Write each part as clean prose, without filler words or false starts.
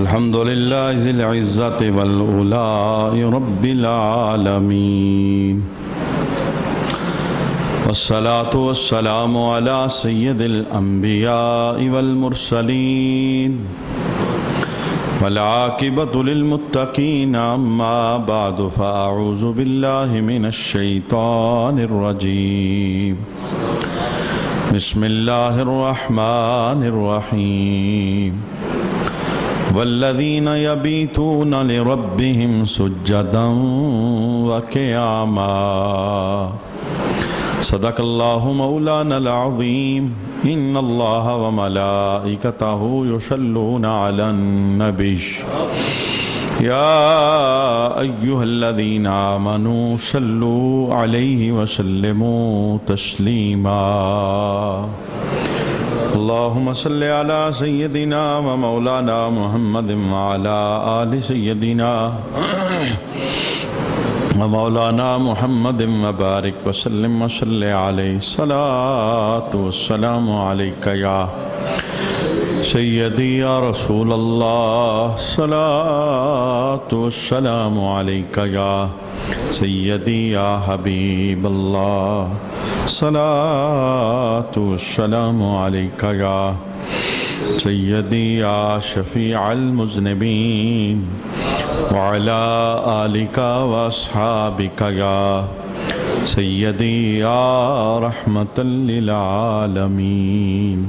الحمد لله ذي العزة والأولاء رب العالمين والصلاة والسلام على سيد الأنبياء والمرسلين والعاقبة للمتقين أما بعد فأعوذ بالله من الشيطان الرجيم بسم الله الرحمن الرحيم والذين يبيتون لربهم سجدا وقياما صدق الله مولانا العظيم إن الله وملائكته يصلون على النبي يا أيها الذين آمنوا صلوا عليه وسلموا تسليما اللهم صل على سيدنا ومولانا محمد وعلى آل سيدنا ومولانا محمد وبارك وسلم وصل عليه الصلاة والسلام عليك يا سيدي يا رسول الله صلاة والسلام عليك يا سيدي يا حبيب الله صلاة والسلام عليك يا سيدي يا شفيع المذنبين وعلى آلك وأصحابك يا سيدي يا رحمة للعالمين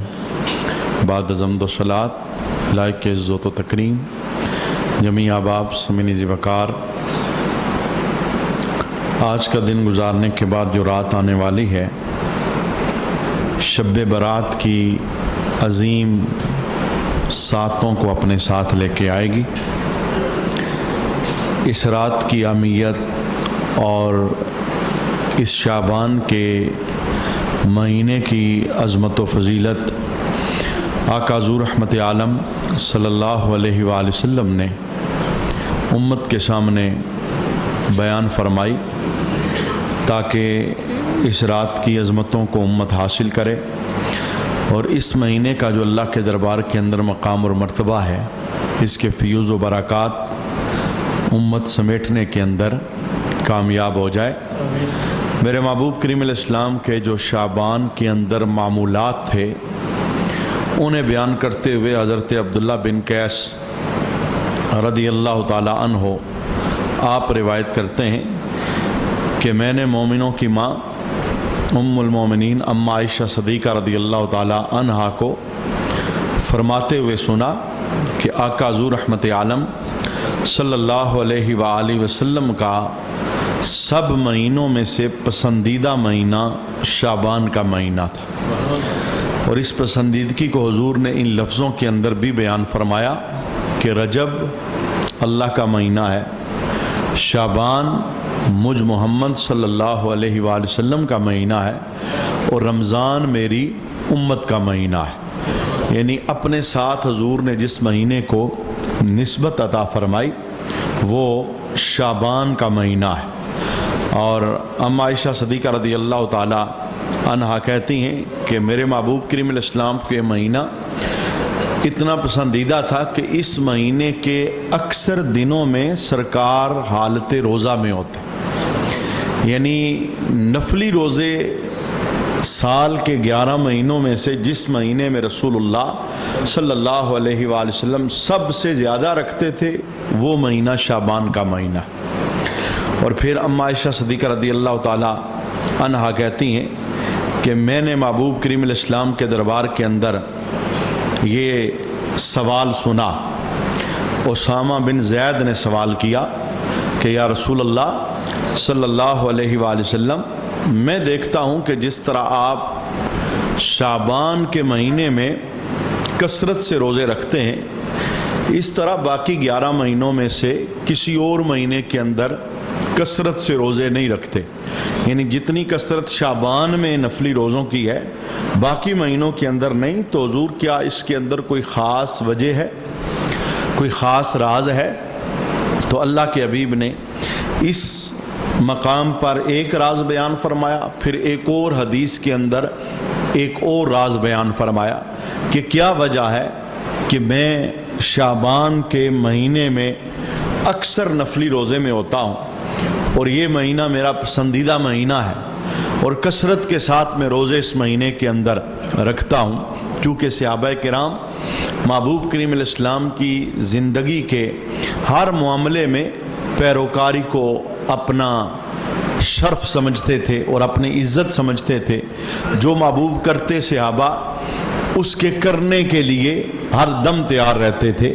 بعد حمد و صلات لائق عزت و تکریم جمیع احباب سمینی ذی وقار، آج کا دن گزارنے کے بعد جو رات آنے والی ہے شب برات کی عظیم ساتوں کو اپنے ساتھ لے کے آئے گی۔ اس رات کی اہمیت اور اس شعبان کے مہینے کی عظمت و فضیلت آقا حضور رحمت عالم صلی اللہ علیہ وآلہ وسلم نے امت کے سامنے بیان فرمائی تاکہ اس رات کی عظمتوں کو امت حاصل کرے اور اس مہینے کا جو اللہ کے دربار کے اندر مقام اور مرتبہ ہے اس کے فیوز و برکات امت سمیٹنے کے اندر کامیاب ہو جائے۔ میرے محبوب کریم علیہ السلام کے جو شعبان کے اندر معمولات تھے انہیں بیان کرتے ہوئے حضرت عبداللہ بن قیس رضی اللہ تعالی عنہ آپ روایت کرتے ہیں کہ میں نے مومنوں کی ماں ام المومنین اما عائشہ صدیقہ رضی اللہ تعالی عنہا کو فرماتے ہوئے سنا کہ آقا حضور رحمت عالم صلی اللہ علیہ وآلہ وسلم کا سب مہینوں میں سے پسندیدہ مہینہ شعبان کا مہینہ تھا، اور اس پسندیدگی کو حضور نے ان لفظوں کے اندر بھی بیان فرمایا کہ رجب اللہ کا مہینہ ہے، شعبان مجھ محمد صلی اللہ علیہ وآلہ وسلم کا مہینہ ہے، اور رمضان میری امت کا مہینہ ہے۔ یعنی اپنے ساتھ حضور نے جس مہینے کو نسبت عطا فرمائی وہ شعبان کا مہینہ ہے۔ اور اما عائشہ صدیقہ رضی اللہ تعالی عنہا کہتی ہیں کہ میرے محبوب کریم علیہ السلام کے مہینہ اتنا پسندیدہ تھا کہ اس مہینے کے اکثر دنوں میں سرکار حالت روزہ میں ہوتے، یعنی نفلی روزے سال کے 11 مہینوں میں سے جس مہینے میں رسول اللہ صلی اللہ علیہ وآلہ وسلم سب سے زیادہ رکھتے تھے وہ مہینہ شعبان کا مہینہ۔ اور پھر اما عائشہ صدیقہ رضی اللہ تعالی عنہا کہتی ہیں کہ میں نے محبوب کریم علیہ السلام کے دربار کے اندر یہ سوال سنا، اسامہ بن زید نے سوال کیا کہ یا رسول اللہ صلی اللہ علیہ وآلہ وسلم، میں دیکھتا ہوں کہ جس طرح آپ شعبان کے مہینے میں کثرت سے روزے رکھتے ہیں اس طرح باقی 11 مہینوں میں سے کسی اور مہینے کے اندر کثرت سے روزے نہیں رکھتے، یعنی جتنی کثرت شعبان میں نفلی روزوں کی ہے باقی مہینوں کے اندر نہیں۔ تو حضور کیا اس کے اندر کوئی خاص وجہ ہے، کوئی خاص راز ہے؟ تو اللہ کے حبیب نے اس مقام پر ایک راز بیان فرمایا، پھر ایک اور حدیث کے اندر ایک اور راز بیان فرمایا کہ کیا وجہ ہے کہ میں شعبان کے مہینے میں اکثر نفلی روزے میں ہوتا ہوں اور یہ مہینہ میرا پسندیدہ مہینہ ہے اور کثرت کے ساتھ میں روزے اس مہینے کے اندر رکھتا ہوں، چونکہ صحابہ کرام محبوب کریم علیہ السلام کی زندگی کے ہر معاملے میں پیروکاری کو اپنا شرف سمجھتے تھے اور اپنی عزت سمجھتے تھے۔ جو محبوب کرتے صحابہ اس کے کرنے کے لیے ہر دم تیار رہتے تھے،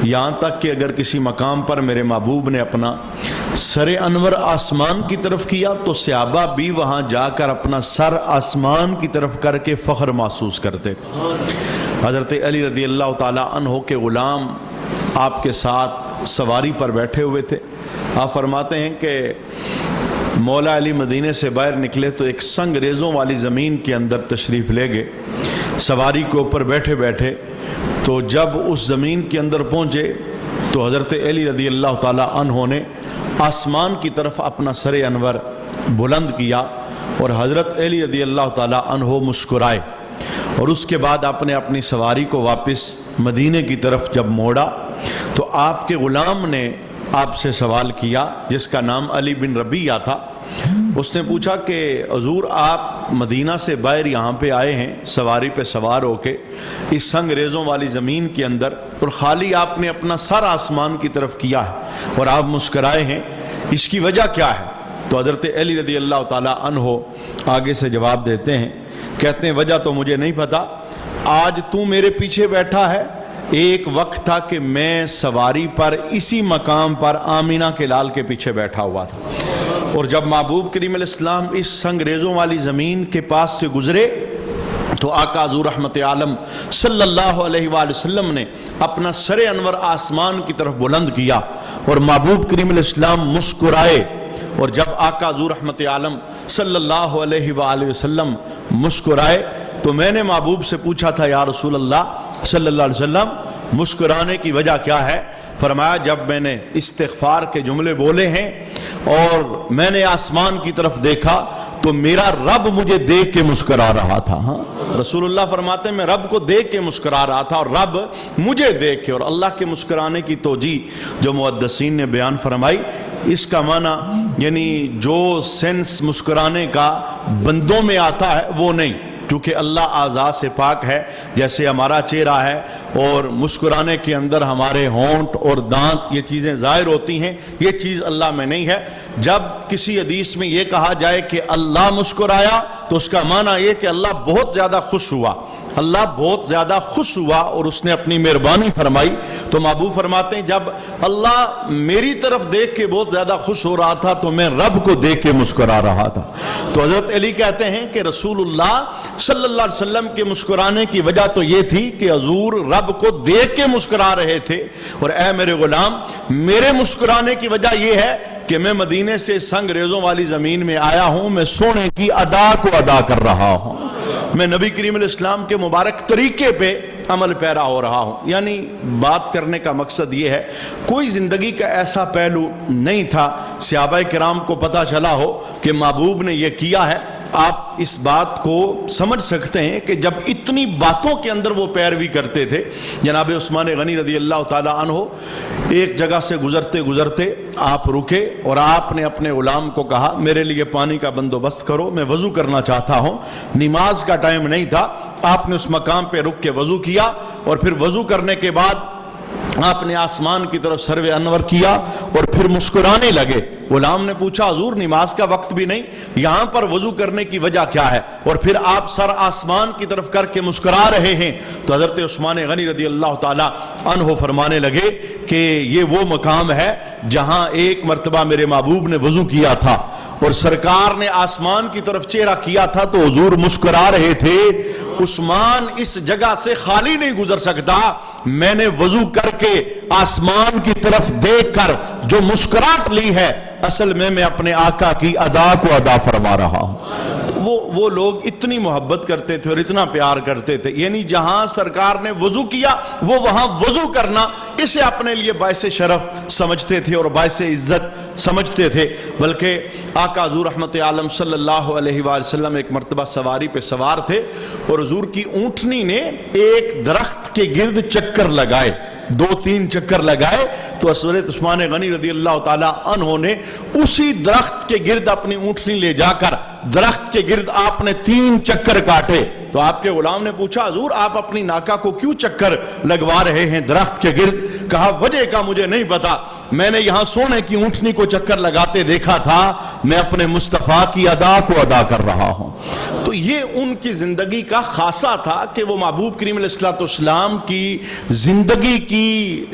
یہاں تک کہ اگر کسی مقام پر میرے محبوب نے اپنا سر انور آسمان کی طرف کیا تو صحابہ بھی وہاں جا کر اپنا سر آسمان کی طرف کر کے فخر محسوس کرتے تھے۔ حضرت علی رضی اللہ تعالی عنہ کے غلام آپ کے ساتھ سواری پر بیٹھے ہوئے تھے۔ آپ فرماتے ہیں کہ مولا علی مدینے سے باہر نکلے تو ایک سنگ ریزوں والی زمین کے اندر تشریف لے گئے، سواری کے اوپر بیٹھے بیٹھے تو جب اس زمین کے اندر پہنچے تو حضرت علی رضی اللہ تعالی عنہ نے آسمان کی طرف اپنا سر انور بلند کیا اور حضرت علی رضی اللہ تعالی عنہ مسکرائے، اور اس کے بعد آپ نے اپنی سواری کو واپس مدینے کی طرف جب موڑا تو آپ کے غلام نے آپ سے سوال کیا جس کا نام علی بن ربیعہ تھا۔ اس نے پوچھا کہ حضور آپ مدینہ سے باہر یہاں پہ آئے ہیں سواری پہ سوار ہو کے اس سنگ ریزوں والی زمین کے اندر، اور خالی آپ نے اپنا سر آسمان کی طرف کیا ہے اور آپ مسکرائے ہیں، اس کی وجہ کیا ہے؟ تو حضرت علی رضی اللہ تعالی عنہ آگے سے جواب دیتے ہیں، کہتے ہیں وجہ تو مجھے نہیں پتا، آج تو میرے پیچھے بیٹھا ہے، ایک وقت تھا کہ میں سواری پر اسی مقام پر آمینہ کے لال کے پیچھے بیٹھا ہوا تھا، اور جب محبوب کریم علیہ السلام اس سنگ ریزوں والی زمین کے پاس سے گزرے تو آقا حضور رحمت عالم صلی اللہ علیہ وآلہ وسلم نے اپنا سر انور آسمان کی طرف بلند کیا اور محبوب کریم علیہ السلام مسکرائے، اور جب آقا حضور رحمت عالم صلی اللہ علیہ وآلہ وسلم مسکرائے تو میں نے محبوب سے پوچھا تھا یا رسول اللہ صلی اللہ علیہ وسلم مسکرانے کی وجہ کیا ہے؟ فرمایا جب میں نے استغفار کے جملے بولے ہیں اور میں نے آسمان کی طرف دیکھا تو میرا رب مجھے دیکھ کے مسکرا رہا تھا۔ ہاں رسول اللہ فرماتے ہیں میں رب کو دیکھ کے مسکرا رہا تھا اور رب مجھے دیکھ کے، اور اللہ کے مسکرانے کی توجیہ جو محدثین نے بیان فرمائی، اس کا معنی یعنی جو سینس مسکرانے کا بندوں میں آتا ہے وہ نہیں، کیونکہ اللہ اعضاء سے پاک ہے، جیسے ہمارا چہرہ ہے اور مسکرانے کے اندر ہمارے ہونٹ اور دانت یہ چیزیں ظاہر ہوتی ہیں، یہ چیز اللہ میں نہیں ہے۔ جب کسی حدیث میں یہ کہا جائے کہ اللہ مسکرایا تو اس کا معنی یہ کہ اللہ بہت زیادہ خوش ہوا، اللہ بہت زیادہ خوش ہوا اور اس نے اپنی مہربانی فرمائی۔ تو محبوب فرماتے ہیں جب اللہ میری طرف دیکھ کے بہت زیادہ خوش ہو رہا تھا تو میں رب کو دیکھ کے مسکرا رہا تھا۔ تو حضرت علی کہتے ہیں کہ رسول اللہ صلی اللہ علیہ وسلم کے مسکرانے کی وجہ تو یہ تھی کہ حضور رب کو دیکھ کے مسکرا رہے تھے، اور اے میرے غلام میرے مسکرانے کی وجہ یہ ہے کہ میں مدینے سے سنگ ریزوں والی زمین میں آیا ہوں، میں سونے کی ادا کو ادا کر رہا ہوں، میں نبی کریم علیہ السلام کے مبارک طریقے پہ عمل پیرا ہو رہا ہوں۔ یعنی بات کرنے کا مقصد یہ ہے کوئی زندگی کا ایسا پہلو نہیں تھا صحابہ کرام کو پتہ چلا ہو کہ محبوب نے یہ کیا ہے۔ آپ اس بات کو سمجھ سکتے ہیں کہ جب اتنی باتوں کے اندر وہ پیروی کرتے تھے، جناب عثمان غنی رضی اللہ تعالی عنہ ایک جگہ سے گزرتے گزرتے آپ رکے اور آپ نے اپنے غلام کو کہا میرے لیے پانی کا بندوبست کرو، میں وضو کرنا چاہتا ہوں، نماز کا ٹائم نہیں تھا۔ آپ نے اس مقام پہ رک کے وضو کیا اور پھر وضو کرنے کے بعد آپ نے آسمان کی طرف سر انور کیا اور پھر مسکرانے لگے۔ غلام نے پوچھا حضور نماز کا وقت بھی نہیں، یہاں پر وضو کرنے کی وجہ کیا ہے؟ اور پھر آپ سر آسمان کی طرف کر کے مسکرا رہے ہیں۔ تو حضرت عثمان غنی رضی اللہ تعالی عنہ فرمانے لگے کہ یہ وہ مقام ہے جہاں ایک مرتبہ میرے محبوب نے وضو کیا تھا اور سرکار نے آسمان کی طرف چہرہ کیا تھا تو حضور مسکرا رہے تھے۔ عثمان اس جگہ سے خالی نہیں گزر سکتا، میں نے وضو کر کے آسمان کی طرف دیکھ کر جو مسکراہٹ لی ہے اصل میں اپنے آقا کی ادا کو ادا فرما رہا ہوں۔ وہ لوگ اتنی محبت کرتے تھے اور اتنا پیار کرتے تھے، یعنی جہاں سرکار نے وضو کیا وہ وہاں وضو کرنا اسے اپنے لیے باعث شرف سمجھتے تھے اور باعث عزت سمجھتے تھے۔ بلکہ آقا حضور رحمت عالم صلی اللہ علیہ وآلہ وسلم ایک مرتبہ سواری پہ سوار تھے اور حضور کی اونٹنی نے ایک درخت کے گرد چکر لگائے، 2-3 چکر لگائے، تو حضرت عثمان غنی رضی اللہ تعالیٰ عنہ نے اسی درخت کے گرد اپنی اونٹنی لے جا کر درخت کے گرد آپ نے 3 چکر کاٹے۔ تو آپ کے غلام نے پوچھا حضور آپ اپنی ناکا کو کیوں چکر لگوا رہے ہیں درخت کے گرد؟ کہا وجہ کا مجھے نہیں پتا، میں نے یہاں سونے کی اونٹنی کو چکر لگاتے دیکھا تھا، میں اپنے مصطفیٰ کی ادا کو ادا کر رہا ہوں۔ تو یہ ان کی زندگی کا خاصہ تھا کہ وہ محبوب کریم علیہ السلام کی زندگی کی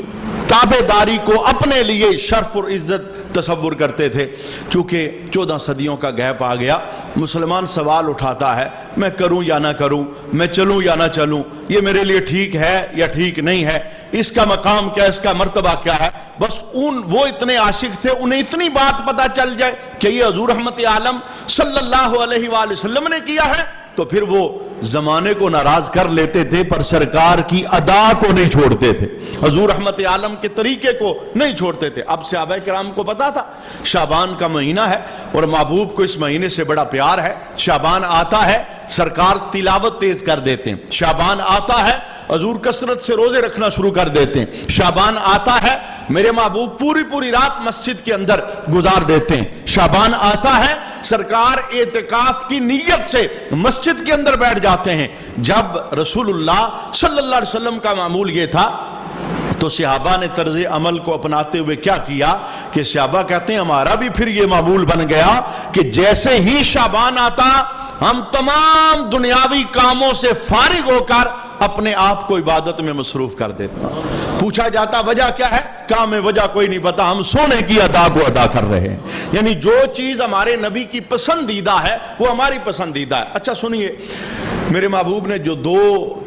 تابعداری کو اپنے لیے شرف اور عزت تصور کرتے تھے۔ چونکہ 14 صدیوں کا گیپ آ گیا، مسلمان سوال اٹھاتا ہے میں کروں یا نہ کروں، میں چلوں یا نہ چلوں، یہ میرے لیے ٹھیک ہے یا ٹھیک نہیں ہے، اس کا مقام کیا، اس کا مرتبہ کیا ہے۔ بس وہ اتنے عاشق تھے، انہیں اتنی بات پتہ چل جائے کہ یہ حضور رحمت عالم صلی اللہ علیہ وآلہ وسلم نے کیا ہے تو پھر وہ زمانے کو ناراض کر لیتے تھے پر سرکار کی ادا کو نہیں چھوڑتے تھے، حضور رحمت عالم کے طریقے کو نہیں چھوڑتے تھے۔ اب صحابہ کرام کو پتا تھا شعبان کا مہینہ ہے اور محبوب کو اس مہینے سے بڑا پیار ہے، شعبان آتا ہے سرکار تلاوت تیز کر دیتے ہیں، شعبان آتا ہے حضور کثرت سے روزے رکھنا شروع کر دیتے ہیں، شعبان آتا ہے میرے محبوب پوری رات مسجد کے اندر گزار دیتے ہیں، شعبان آتا ہے سرکار اعتکاف کی نیت سے مسجد کے اندر بیٹھ جاتے ہیں۔ جب رسول اللہ صلی اللہ علیہ وسلم کا معمول یہ تھا تو صحابہ نے طرز عمل کو اپناتے ہوئے کیا کیا کہ صحابہ کہتے ہیں ہمارا بھی پھر یہ معمول بن گیا کہ جیسے ہی شعبان آتا ہم تمام دنیاوی کاموں سے فارغ ہو کر اپنے آپ کو عبادت میں مصروف کر دیتے ہیں۔ پوچھا جاتا وجہ کیا ہے؟ کہا میں وجہ کوئی نہیں پتا، ہم سونے کی ادا کو ادا کر رہے ہیں، یعنی جو چیز ہمارے نبی کی پسندیدہ ہے وہ ہماری پسندیدہ ہے۔ اچھا سنیے، میرے محبوب نے جو 2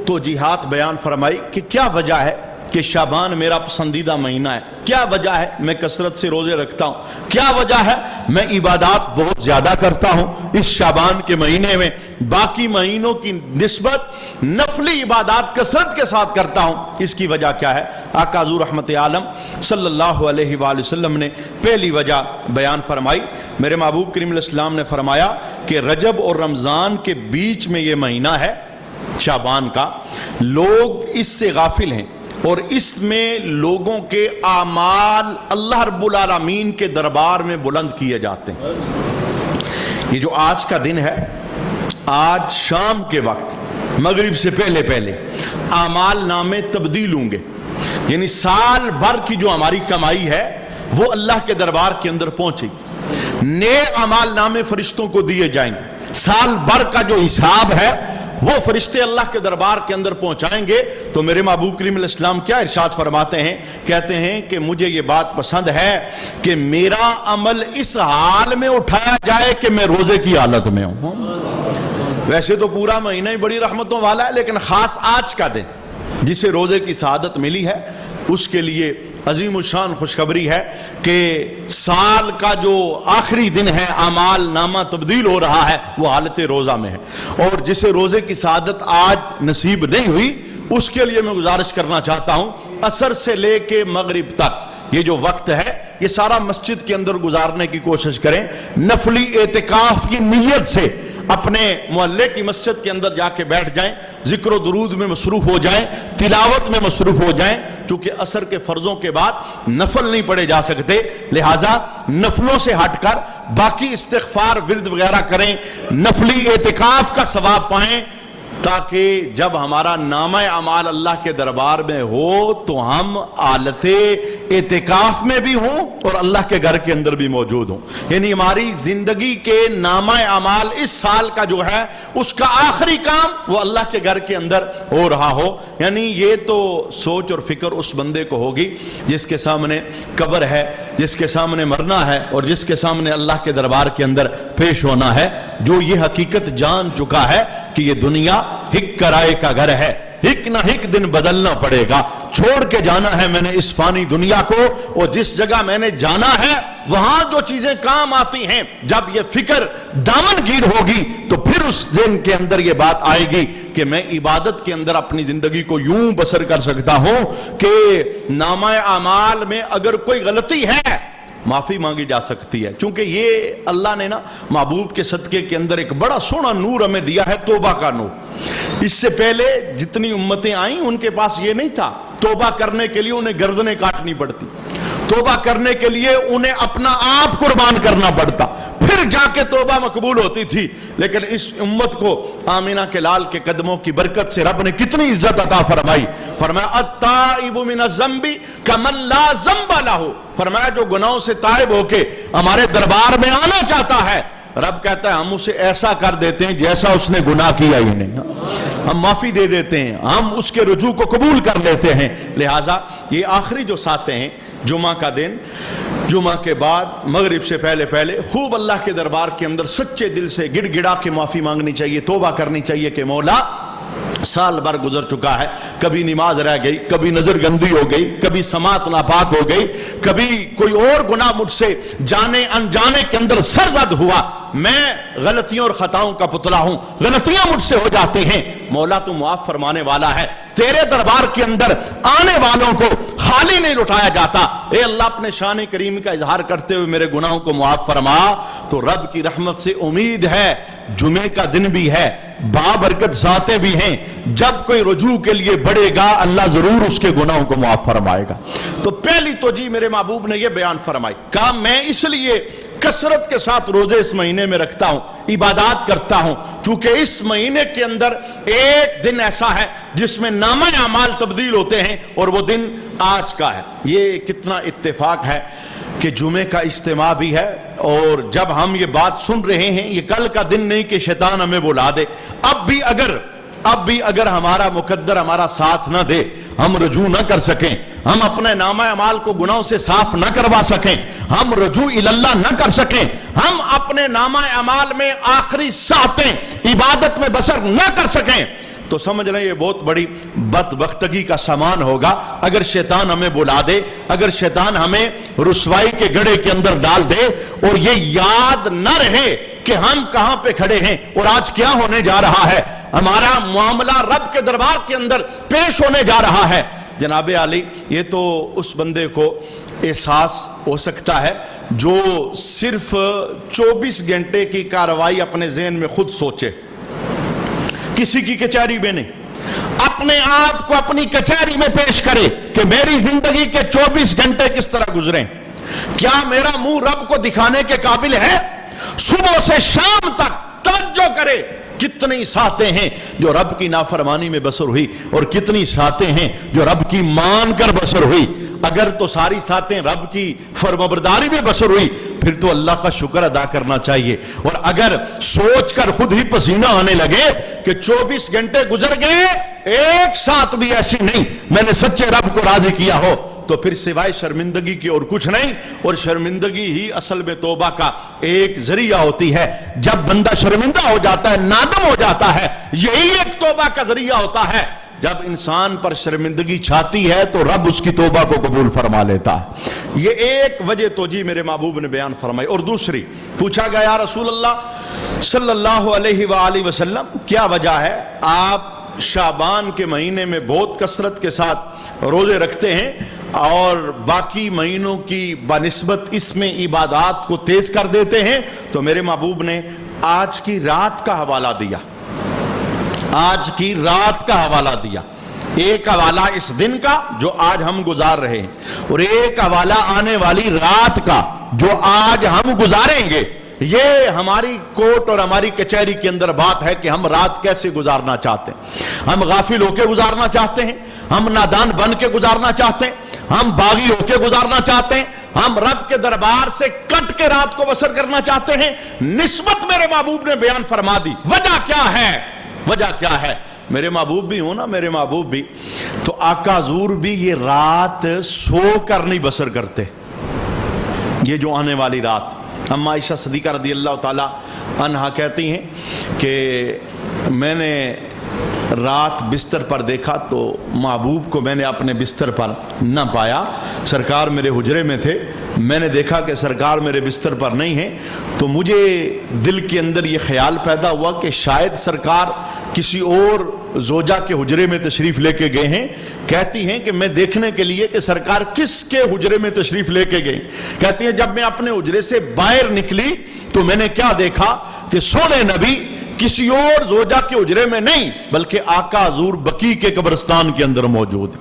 توجیہات بیان فرمائی کہ کیا وجہ ہے کہ شعبان میرا پسندیدہ مہینہ ہے، کیا وجہ ہے میں کثرت سے روزے رکھتا ہوں، کیا وجہ ہے میں عبادات بہت زیادہ کرتا ہوں اس شعبان کے مہینے میں، باقی مہینوں کی نسبت نفلی عبادات کثرت کے ساتھ کرتا ہوں، اس کی وجہ کیا ہے؟ آقا حضور رحمت عالم صلی اللہ علیہ وآلہ وسلم نے پہلی وجہ بیان فرمائی۔ میرے محبوب کریم علیہ السلام نے فرمایا کہ رجب اور رمضان کے بیچ میں یہ مہینہ ہے شعبان کا، لوگ اس سے غافل ہیں اور اس میں لوگوں کے اعمال اللہ رب العالمین کے دربار میں بلند کیے جاتے ہیں۔ یہ جو آج کا دن ہے، آج شام کے وقت مغرب سے پہلے اعمال نامے تبدیل ہوں گے، یعنی سال بھر کی جو ہماری کمائی ہے وہ اللہ کے دربار کے اندر پہنچے گی، نئے اعمال نامے فرشتوں کو دیے جائیں گے، سال بھر کا جو حساب ہے وہ فرشتے اللہ کے دربار کے اندر پہنچائیں گے۔ تو میرے محبوب کریم علیہ السلام کیا ارشاد فرماتے ہیں؟ کہتے ہیں کہ مجھے یہ بات پسند ہے کہ میرا عمل اس حال میں اٹھایا جائے کہ میں روزے کی حالت میں ہوں۔ ویسے تو پورا مہینہ ہی بڑی رحمتوں والا ہے، لیکن خاص آج کا دن جسے روزے کی سعادت ملی ہے اس کے لیے عظیم الشان خوشخبری ہے کہ سال کا جو آخری دن ہے اعمال نامہ تبدیل ہو رہا ہے وہ حالت روزہ میں ہے، اور جسے روزے کی سعادت آج نصیب نہیں ہوئی اس کے لیے میں گزارش کرنا چاہتا ہوں عصر سے لے کے مغرب تک یہ جو وقت ہے یہ سارا مسجد کے اندر گزارنے کی کوشش کریں، نفلی اعتکاف کی نیت سے اپنے محلے کی مسجد کے اندر جا کے بیٹھ جائیں، ذکر و درود میں مصروف ہو جائیں، تلاوت میں مصروف ہو جائیں، چونکہ عصر کے فرضوں کے بعد نفل نہیں پڑھے جا سکتے، لہٰذا نفلوں سے ہٹ کر باقی استغفار ورد وغیرہ کریں، نفلی اعتکاف کا ثواب پائیں، تاکہ جب ہمارا نامہ اعمال اللہ کے دربار میں ہو تو ہم حالت اعتکاف میں بھی ہوں اور اللہ کے گھر کے اندر بھی موجود ہوں، یعنی ہماری زندگی کے نامہ اعمال اس سال کا جو ہے اس کا آخری کام وہ اللہ کے گھر کے اندر ہو رہا ہو۔ یعنی یہ تو سوچ اور فکر اس بندے کو ہوگی جس کے سامنے قبر ہے، جس کے سامنے مرنا ہے اور جس کے سامنے اللہ کے دربار کے اندر پیش ہونا ہے، جو یہ حقیقت جان چکا ہے کہ یہ دنیا ہک کرائے کا گھر ہے، ہک نہ ہک دن بدلنا پڑے گا، چھوڑ کے جانا ہے میں نے اس فانی دنیا کو، اور جس جگہ میں نے جانا ہے وہاں جو چیزیں کام آتی ہیں، جب یہ فکر دامن گیر ہوگی تو پھر اس دن کے اندر یہ بات آئے گی کہ میں عبادت کے اندر اپنی زندگی کو یوں بسر کر سکتا ہوں کہ نامہ اعمال میں اگر کوئی غلطی ہے معافی مانگی جا سکتی ہے، کیونکہ یہ اللہ نے نا محبوب کے صدقے کے اندر ایک بڑا سونا نور ہمیں دیا ہے، توبہ کا نور۔ اس سے پہلے جتنی امتیں آئیں ان کے پاس یہ نہیں تھا، توبہ کرنے کے لیے انہیں گردنیں کاٹنی پڑتی، توبہ کرنے کے لیے انہیں اپنا آپ قربان کرنا پڑتا، پھر جا کے توبہ مقبول ہوتی تھی۔ لیکن اس امت کو آمینہ کے لال کے قدموں کی برکت سے رب نے کتنی عزت عطا فرمائی، فرمایا التائب من الذنب کمن لا ذنب لہ، فرمایا جو گناہوں سے تائب ہو کے ہمارے دربار میں آنا چاہتا ہے، رب کہتا ہے ہم اسے ایسا کر دیتے ہیں جیسا اس نے گناہ کیا ہی نہیں، ہم معافی دے دیتے ہیں، ہم اس کے رجوع کو قبول کر لیتے ہیں۔ لہٰذا یہ آخری جو ساتیں ہیں، جمعہ کا دن، جمعہ کے بعد مغرب سے پہلے خوب اللہ کے دربار کے اندر سچے دل سے گڑ گڑا کے معافی مانگنی چاہیے، توبہ کرنی چاہیے کہ مولا سال بھر گزر چکا ہے، کبھی نماز رہ گئی، کبھی نظر گندی ہو گئی، کبھی سماعت ناپاک ہو گئی، کبھی کوئی اور گناہ مجھ سے جانے انجانے کے اندر سرزد ہوا، میں غلطیوں اور خطاؤں کا پتلا ہوں، غلطیاں مجھ سے ہو جاتی ہیں، مولا تو معاف فرمانے والا ہے، تیرے دربار کے اندر آنے والوں کو خالی نہیں لٹایا جاتا، اے اللہ اپنے شان کریم کا اظہار کرتے ہوئے میرے گناہوں کو معاف فرما۔ تو رب کی رحمت سے امید ہے، جمعے کا دن بھی ہے، بابرکت ذاتیں بھی ہیں، جب کوئی رجوع کے لیے بڑھے گا اللہ ضرور اس کے گناہوں کو معاف فرمائے گا۔ تو پہلی توجیہ میرے محبوب نے یہ بیان فرمائی، کہا میں اس لیے کثرت کے ساتھ روزے اس مہینے میں رکھتا ہوں، عبادات کرتا ہوں، چونکہ اس مہینے کے اندر ایک دن ایسا ہے جس میں نامہ اعمال تبدیل ہوتے ہیں، اور وہ دن آج کا ہے۔ یہ کتنا اتفاق ہے کہ جمعے کا اجتماع بھی ہے، اور جب ہم یہ بات سن رہے ہیں یہ کل کا دن نہیں کہ شیطان ہمیں بلا دے، اب بھی اگر ہمارا مقدر ہمارا ساتھ نہ دے، ہم رجوع نہ کر سکیں، ہم اپنے نامہ اعمال کو گناہوں سے صاف نہ کروا سکیں، ہم رجوع اللہ نہ کر سکیں، ہم اپنے نامہ اعمال میں آخری ساعتیں عبادت میں بسر نہ کر سکیں، تو سمجھ لیں یہ بہت بڑی بدبختگی کا سامان ہوگا۔ اگر شیطان ہمیں بلا دے، اگر شیطان ہمیں رسوائی کے گڑھے کے اندر ڈال دے، اور یہ یاد نہ رہے کہ ہم کہاں پہ کھڑے ہیں اور آج کیا ہونے جا رہا ہے، ہمارا معاملہ رب کے دربار کے اندر پیش ہونے جا رہا ہے، جناب علی یہ تو اس بندے کو احساس ہو سکتا ہے جو صرف 24 گھنٹے کی کارروائی اپنے ذہن میں خود سوچے، کسی کی کچہری میں نہیں، اپنے آپ کو اپنی کچہری میں پیش کرے کہ میری زندگی کے 24 گھنٹے کس طرح گزریں، کیا میرا منہ رب کو دکھانے کے قابل ہے؟ صبح سے شام تک توجہ کرے، کتنی ساتیں ہیں جو رب کی نافرمانی میں بسر ہوئی، اور کتنی ساتیں ہیں جو رب کی مان کر بسر ہوئی۔ اگر تو ساری ساتیں رب کی فرمانبرداری میں بسر ہوئی پھر تو اللہ کا شکر ادا کرنا چاہیے، اور اگر سوچ کر خود ہی پسینہ آنے لگے کہ 24 گھنٹے گزر گئے ایک ساتھ بھی ایسی نہیں میں نے سچے رب کو راضی کیا ہو، تو پھر سوائے شرمندگی کی اور کچھ نہیں، اور شرمندگی ہی اصل میں توبہ کا ایک ذریعہ ہوتی ہے۔ جب بندہ شرمندہ ہو جاتا ہے، نادم ہو جاتا ہے، یہی ایک توبہ کا ذریعہ ہوتا ہے۔ جب انسان پر شرمندگی چھاتی ہے تو رب اس کی توبہ کو قبول فرما لیتا ہے۔ یہ ایک وجہ توجیہ میرے محبوب نے بیان فرمائی، اور دوسری پوچھا گیا یا رسول اللہ صلی اللہ علیہ وآلہ وسلم کیا وجہ ہے آپ شعبان کے مہینے میں بہت کثرت کے ساتھ روزے رکھتے ہیں اور باقی مہینوں کی بنسبت اس میں عبادات کو تیز کر دیتے ہیں؟ تو میرے محبوب نے آج کی رات کا حوالہ دیا، آج کی رات کا حوالہ دیا، ایک حوالہ اس دن کا جو آج ہم گزار رہے ہیں، اور ایک حوالہ آنے والی رات کا جو آج ہم گزاریں گے۔ یہ ہماری کوٹ اور ہماری کچہری کے اندر بات ہے کہ ہم رات کیسے گزارنا چاہتے ہیں، ہم غافل ہو کے گزارنا چاہتے ہیں، ہم نادان بن کے گزارنا چاہتے ہیں، ہم باغی ہو کے گزارنا چاہتے ہیں، ہم رب کے دربار سے کٹ کے رات کو بسر کرنا چاہتے ہیں۔ نسبت میرے محبوب نے بیان فرما دی، وجہ کیا ہے؟ وجہ کیا ہے؟ میرے محبوب بھی ہوں نا، میرے محبوب بھی تو آقا حضور بھی یہ رات سو کر نہیں بسر کرتے، یہ جو آنے والی رات۔ اما عائشہ صدیقہ رضی اللہ تعالی عنہا کہتی ہیں کہ میں نے رات بستر پر دیکھا تو محبوب کو میں نے اپنے بستر پر نہ پایا، سرکار میرے حجرے میں تھے، میں نے دیکھا کہ سرکار میرے بستر پر نہیں ہیں، تو مجھے دل کے اندر یہ خیال پیدا ہوا کہ شاید سرکار کسی اور زوجہ کے حجرے میں تشریف لے کے گئے ہیں۔ کہتی ہیں کہ میں دیکھنے کے لیے کہ سرکار کس کے حجرے میں تشریف لے کے گئے، کہتی ہیں جب میں اپنے حجرے سے باہر نکلی تو میں نے کیا دیکھا کہ سونے نبی کسی اور زوجہ کے حجرے میں نہیں بلکہ آقا حضور بقیع کے قبرستان کے اندر موجود۔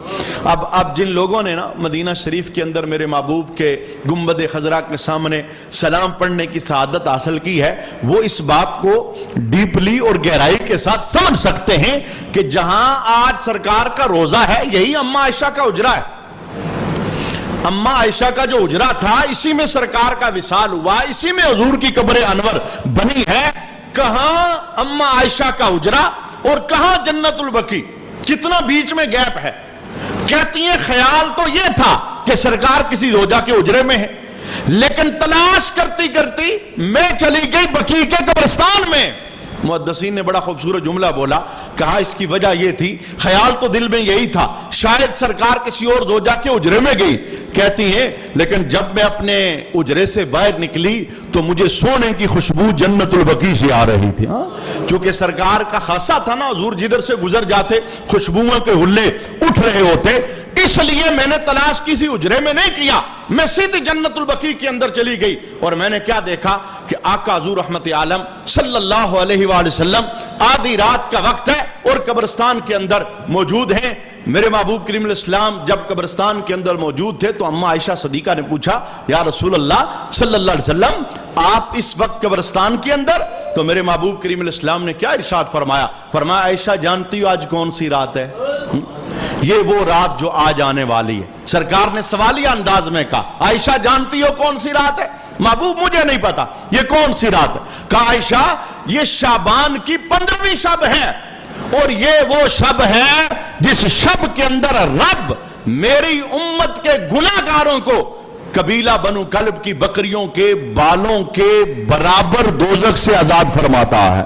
اب جن لوگوں نے نا مدینہ شریف کے اندر میرے محبوب کے گنبد خضرا کے سامنے سلام پڑھنے کی سعادت حاصل کی ہے، وہ اس بات کو ڈیپلی اور گہرائی کے ساتھ سمجھ سکتے ہیں کہ جہاں آج سرکار کا روزہ ہے یہی اماں عائشہ کا حجرہ ہے۔ اماں عائشہ کا جو حجرہ تھا اسی میں سرکار کا وصال ہوا، اسی میں حضور کی قبر انور بنی ہے۔ کہاں اماں عائشہ کا حجرہ اور کہاں جنت البقیع، کتنا بیچ میں گیپ ہے۔ کہتی ہیں خیال تو یہ تھا کہ سرکار کسی زوجہ کے حجرے میں ہے، لیکن تلاش کرتی کرتی میں چلی گئی بقیع کے قبرستان میں۔ محدثین نے بڑا خوبصورت جملہ بولا، کہا اس کی وجہ یہ تھی، خیال تو دل میں یہی تھا شاید سرکار کسی اور زوجہ کے حجرے میں گئی۔ کہتی ہیں لیکن جب میں اپنے حجرے سے باہر نکلی تو مجھے سونے کی خوشبو جنت البقیع سے آ رہی تھی۔ کیونکہ سرکار کا خاصہ تھا نا، حضور جدھر سے گزر جاتے خوشبوؤں کے حلے اٹھ رہے ہوتے، اس لیے میں نے تلاش کسی حجرے میں نہیں کیا، میں سیدھی جنت البقیع کے اندر چلی گئی۔ اور میں نے کیا دیکھا کہ آقا حضور رحمت عالم صلی اللہ علیہ وآلہ وسلم آدھی رات کا وقت ہے اور قبرستان کے اندر موجود ہیں۔ میرے محبوب کریم علیہ السلام جب قبرستان کے اندر موجود تھے تو اماں عائشہ صدیقہ نے پوچھا یا رسول اللہ صلی اللہ علیہ وسلم آپ اس وقت قبرستان کے اندر؟ تو میرے محبوب کریم علیہ السلام نے کیا ارشاد فرمایا؟ فرمایا عائشہ جانتی ہو آج کون سی رات ہے؟ یہ وہ رات جو آج آنے والی ہے۔ سرکار نے سوالیہ انداز میں کہا عائشہ جانتی ہو کون سی رات ہے؟ محبوب مجھے نہیں پتا یہ کون سی رات ہے۔ کہا عائشہ یہ شعبان کی 15ویں شب ہے اور یہ وہ شب ہے جس شب کے اندر رب میری امت کے گناہگاروں کو قبیلہ بنو کلب کی بکریوں کے بالوں کے برابر دوزخ سے آزاد فرماتا ہے۔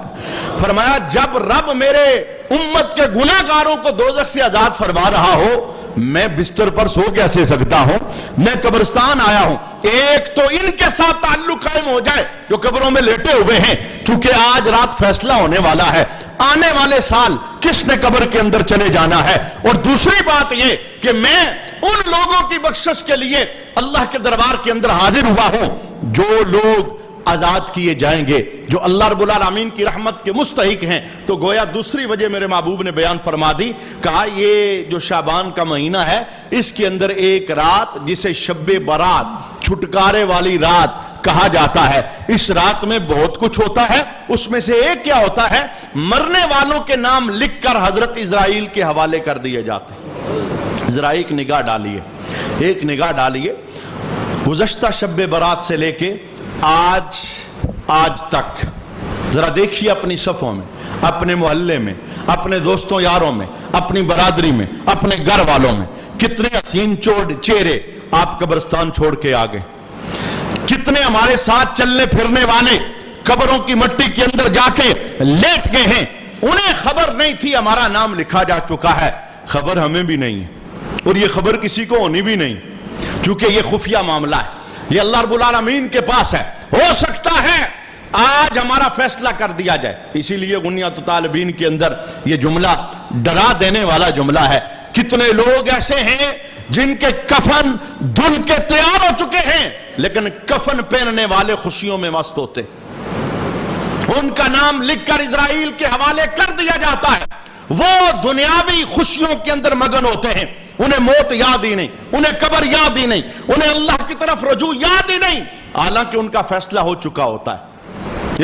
فرمایا جب رب میرے امت کے گناہگاروں کو دوزخ سے آزاد فرما رہا ہو میں بستر پر سو کیسے سکتا ہوں؟ میں قبرستان آیا ہوں، ایک تو ان کے ساتھ تعلق قائم ہو جائے جو قبروں میں لیٹے ہوئے ہیں، چونکہ آج رات فیصلہ ہونے والا ہے آنے والے سال کس نے قبر کے اندر چلے جانا ہے، اور دوسری بات یہ کہ میں ان لوگوں کی بخشش کے لیے اللہ کے دربار کے اندر حاضر ہوا ہوں جو لوگ آزاد کیے جائیں گے، جو اللہ رب العالمین کی رحمت کے مستحق ہیں۔ تو گویا دوسری وجہ میرے محبوب نے بیان فرما دی، کہا یہ جو شعبان کا مہینہ ہے اس کے اندر ایک رات جسے شب برات چھٹکارے والی رات کہا جاتا ہے، اس رات میں بہت کچھ ہوتا ہے، اس میں سے ایک کیا ہوتا ہے مرنے والوں کے نام لکھ کر حضرت اسرائیل کے حوالے کر دیے جاتے ہیں۔ ذرا ایک نگاہ ڈالیے گزشتہ شب برات سے لے کے آج تک ذرا دیکھیے اپنی صفوں میں، اپنے محلے میں، اپنے دوستوں یاروں میں، اپنی برادری میں، اپنے گھر والوں میں کتنے حسین چہرے آپ قبرستان چھوڑ کے آگئے، کتنے ہمارے ساتھ چلنے پھرنے والے قبروں کی مٹی کے اندر جا کے لیٹ گئے ہیں، انہیں خبر نہیں تھی ہمارا نام لکھا جا چکا ہے، خبر ہمیں بھی نہیں ہے اور یہ خبر کسی کو ہونی بھی نہیں، کیونکہ یہ خفیہ معاملہ ہے، یہ اللہ رب العالمین کے پاس ہے۔ ہو سکتا ہے آج ہمارا فیصلہ کر دیا جائے، اسی لیے غنیۃ الطالبین کے اندر یہ جملہ ڈرا دینے والا جملہ ہے۔ کتنے لوگ ایسے ہیں جن کے کفن دھل کے تیار ہو چکے ہیں لیکن کفن پہننے والے خوشیوں میں مست ہوتے، ان کا نام لکھ کر اسرائیل کے حوالے کر دیا جاتا ہے، وہ دنیاوی خوشیوں کے اندر مگن ہوتے ہیں، انہیں موت یاد ہی نہیں، انہیں قبر یاد ہی نہیں، انہیں اللہ کی طرف رجوع یاد ہی نہیں، حالانکہ ان کا فیصلہ ہو چکا ہوتا ہے۔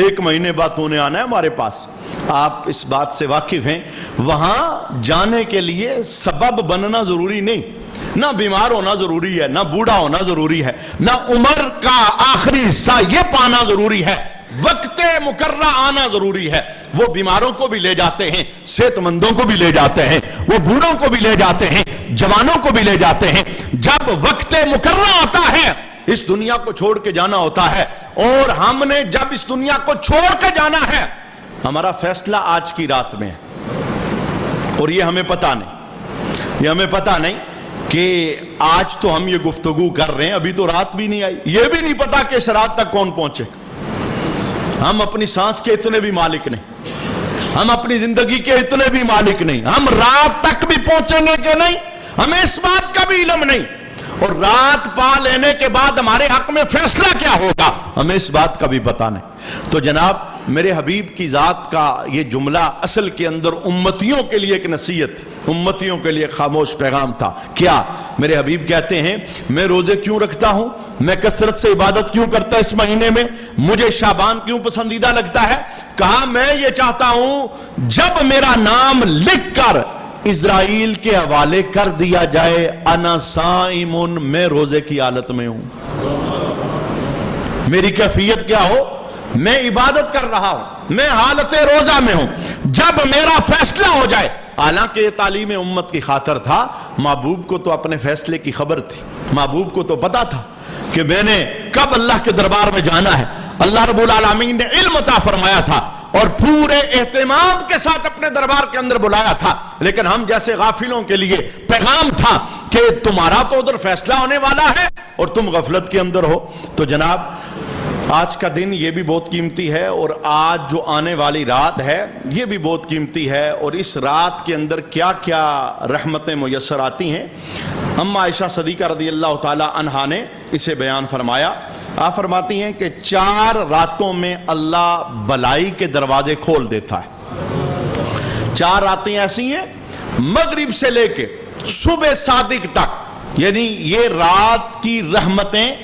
1 مہینے بعد انہیں آنا ہے ہمارے پاس، آپ اس بات سے واقف ہیں، وہاں جانے کے لیے سبب بننا ضروری نہیں، نہ بیمار ہونا ضروری ہے، نہ بوڑھا ہونا ضروری ہے، نہ عمر کا آخری حصہ یہ پانا ضروری ہے، وقت مقررہ آنا ضروری ہے۔ وہ بیماروں کو بھی لے جاتے ہیں، صحت مندوں کو بھی لے جاتے ہیں، وہ بوڑھوں کو بھی لے جاتے ہیں، جوانوں کو بھی لے جاتے ہیں۔ جب وقت مقررہ آتا ہے اس دنیا کو چھوڑ کے جانا ہوتا ہے، اور ہم نے جب اس دنیا کو چھوڑ کے جانا ہے ہمارا فیصلہ آج کی رات میں ہے۔ اور یہ ہمیں پتہ نہیں کہ آج تو ہم یہ گفتگو کر رہے ہیں، ابھی تو رات بھی نہیں آئی، یہ بھی نہیں پتا کہ اس رات تک کون پہنچے. ہم اپنی سانس کے اتنے بھی مالک نہیں، ہم اپنی زندگی کے اتنے بھی مالک نہیں، ہم رات تک بھی پہنچیں گے کہ نہیں ہمیں اس بات کا بھی علم نہیں، اور رات پا لینے کے بعد ہمارے حق میں فیصلہ کیا ہوگا ہمیں اس بات کا بھی پتہ نہیں. تو جناب میرے حبیب کی ذات کا یہ جملہ اصل کے اندر امتیوں کے لیے ایک نصیحت، امتیوں کے لیے ایک خاموش پیغام تھا. کیا میرے حبیب کہتے ہیں میں روزے کیوں رکھتا ہوں، میں کثرت سے عبادت کیوں کرتا اس مہینے میں، مجھے شعبان کیوں پسندیدہ لگتا ہے؟ کہا میں یہ چاہتا ہوں جب میرا نام لکھ کر اسرائیل کے حوالے کر دیا جائے انا صائمٌ، میں روزے کی حالت میں ہوں، میری کیفیت کیا ہو، میں عبادت کر رہا ہوں، میں حالت روزہ میں ہوں، جب میرا فیصلہ ہو جائے. حالانکہ یہ تعلیم امت کی خاطر تھا، محبوب کو تو اپنے فیصلے کی خبر تھی، محبوب کو تو پتا تھا کہ میں نے کب اللہ کے دربار میں جانا ہے. اللہ رب العالمین نے علم عطا فرمایا تھا اور پورے اہتمام کے ساتھ اپنے دربار کے اندر بلایا تھا، لیکن ہم جیسے غافلوں کے لیے پیغام تھا کہ تمہارا تو ادھر فیصلہ ہونے والا ہے اور تم غفلت کے اندر ہو. تو جناب آج کا دن یہ بھی بہت قیمتی ہے، اور آج جو آنے والی رات ہے یہ بھی بہت قیمتی ہے، اور اس رات کے اندر کیا کیا رحمتیں میسر آتی ہیں. اما عائشہ صدیقہ رضی اللہ تعالی عنہا نے اسے بیان فرمایا. آپ فرماتی ہیں کہ 4 راتوں میں اللہ بلائی کے دروازے کھول دیتا ہے. 4 راتیں ایسی ہیں مغرب سے لے کے صبح صادق تک، یعنی یہ رات کی رحمتیں،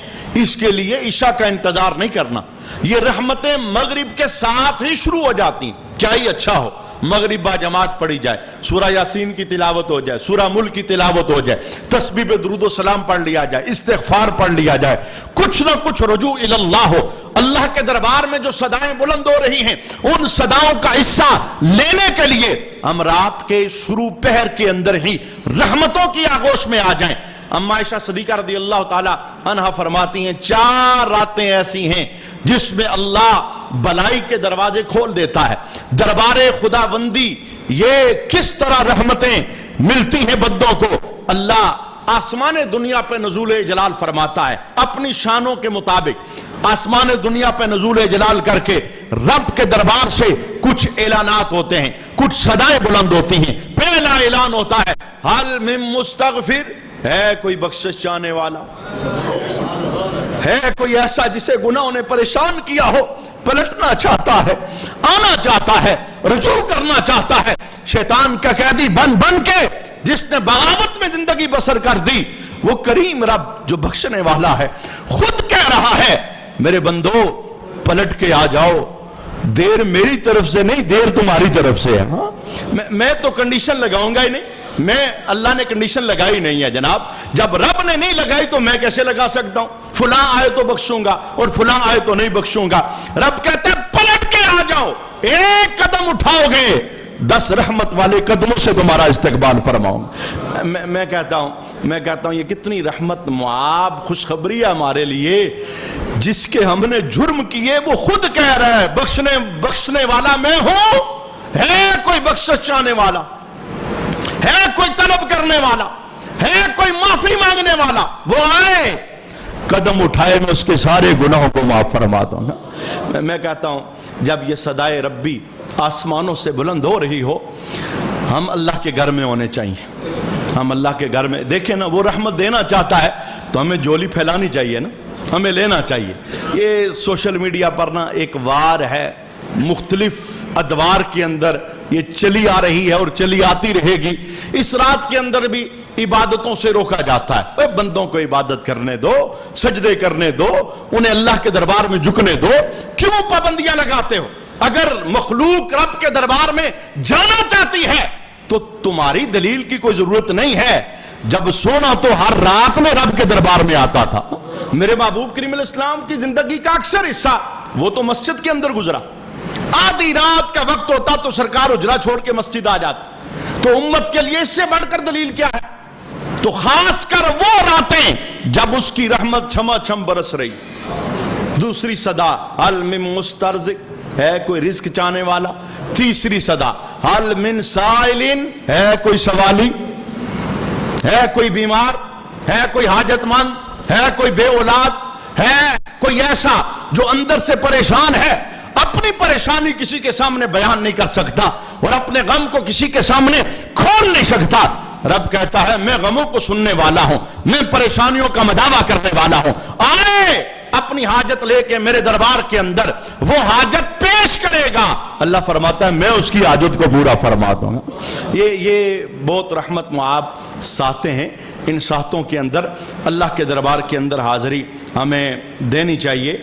اس کے لیے عشاء کا انتظار نہیں کرنا، یہ رحمتیں مغرب کے ساتھ ہی شروع ہو جاتی ہیں. کیا ہی اچھا ہو مغرب با جماعت پڑھی جائے، سورہ یاسین کی تلاوت ہو جائے، سورہ ملک کی تلاوت ہو جائے، تسبیح پہ درود و سلام پڑھ لیا جائے، استغفار پڑھ لیا جائے، کچھ نہ کچھ رجوع اللہ ہو. اللہ کے دربار میں جو صدائیں بلند ہو رہی ہیں ان صداؤں کا حصہ لینے کے لیے ہم رات کے شروع پہر کے اندر ہی رحمتوں کی آغوش میں آ جائیں. اما عائشہ صدیقہ رضی اللہ تعالی عنہا فرماتی ہیں 4 راتیں ایسی ہیں جس میں اللہ بلائی کے دروازے کھول دیتا ہے. دربار خداوندی یہ کس طرح رحمتیں ملتی ہیں بندوں کو. اللہ آسمان دنیا پہ نزول جلال فرماتا ہے اپنی شانوں کے مطابق، آسمان دنیا پہ نزول جلال کر کے رب کے دربار سے کچھ اعلانات ہوتے ہیں، کچھ صدائیں بلند ہوتی ہیں. پہلا اعلان ہوتا ہے حل من مستغفر، ہے کوئی بخشش چاہنے والا، ہے کوئی ایسا جسے گناہوں نے پریشان کیا ہو، پلٹنا چاہتا ہے، آنا چاہتا ہے، رجوع کرنا چاہتا ہے، شیطان کا قیدی بن بن کے جس نے بغاوت میں زندگی بسر کر دی، وہ کریم رب جو بخشنے والا ہے خود کہہ رہا ہے میرے بندو پلٹ کے آ جاؤ، دیر میری طرف سے نہیں، دیر تمہاری طرف سے ہے. میں تو کنڈیشن لگاؤں گا ہی نہیں، میں اللہ نے کنڈیشن لگائی نہیں ہے جناب. جب رب نے نہیں لگائی تو میں کیسے لگا سکتا ہوں؟ فلاں آئے تو بخشوں گا اور فلاں آئے تو نہیں بخشوں گا. رب کہتا ہے پلٹ کے آ جاؤ، ایک قدم اٹھاؤ گے 10 رحمت والے قدموں سے تمہارا استقبال فرماؤں. میں کہتا ہوں یہ کتنی رحمت معاب خوشخبری ہے ہمارے لیے. جس کے ہم نے جرم کیے وہ خود کہہ رہا ہے بخشنے والا میں ہوں. ہے کوئی بخشش چاہنے والا، ہے کوئی طلب کرنے والا، ہے کوئی معافی مانگنے والا، وہ آئے قدم اٹھائے، میں اس کے سارے گناہوں کو معاف فرماتا ہوں. میں کہتا ہوں جب یہ صدائے ربی آسمانوں سے بلند ہو رہی ہو، ہم اللہ کے گھر میں ہونے چاہیے. ہم اللہ کے گھر میں دیکھیں نا، وہ رحمت دینا چاہتا ہے تو ہمیں جولی پھیلانی چاہیے نا، ہمیں لینا چاہیے. یہ سوشل میڈیا پر نا ایک وار ہے، مختلف ادوار کے اندر یہ چلی آ رہی ہے اور چلی آتی رہے گی. اس رات کے اندر بھی عبادتوں سے روکا جاتا ہے. بندوں کو عبادت کرنے دو، سجدے کرنے دو، انہیں اللہ کے دربار میں جھکنے دو. کیوں پابندیاں لگاتے ہو؟ اگر مخلوق رب کے دربار میں جانا چاہتی ہے تو تمہاری دلیل کی کوئی ضرورت نہیں ہے. جب سونا تو ہر رات میں رب کے دربار میں آتا تھا. میرے محبوب کریم علیہ السلام کی زندگی کا اکثر حصہ وہ تو مسجد کے اندر گزرا. آدھی رات کا وقت ہوتا تو سرکار اجرا چھوڑ کے مسجد آ جاتی. تو امت کے لیے اس سے بڑھ کر دلیل کیا ہے؟ تو خاص کر وہ راتیں جب اس کی رحمت چھما چھم برس رہی. دوسری صدا حل من مسترزق، ہے کوئی رزق چاہنے والا؟ تیسری صدا حل من سائلین، ہے کوئی سوالی؟ ہے کوئی بیمار؟ ہے کوئی حاجت مند؟ ہے کوئی بے اولاد؟ ہے کوئی ایسا جو اندر سے پریشان ہے، اپنی پریشانی کسی کے سامنے بیان نہیں کر سکتا اور اپنے غم کو کسی کے سامنے کھول نہیں سکتا؟ رب کہتا ہے میں غموں کو سننے والا ہوں، میں پریشانیوں کا مداوع کرنے والا ہوں، آئے اپنی حاجت لے کے میرے دربار کے اندر، وہ حاجت پیش کرے گا، اللہ فرماتا ہے میں اس کی حاجت کو پورا فرما دوں گا۔ یہ بہت رحمت معاب ساتیں ہیں، ان ساتوں کے اندر اللہ کے دربار کے اندر حاضری ہمیں دینی چاہیے۔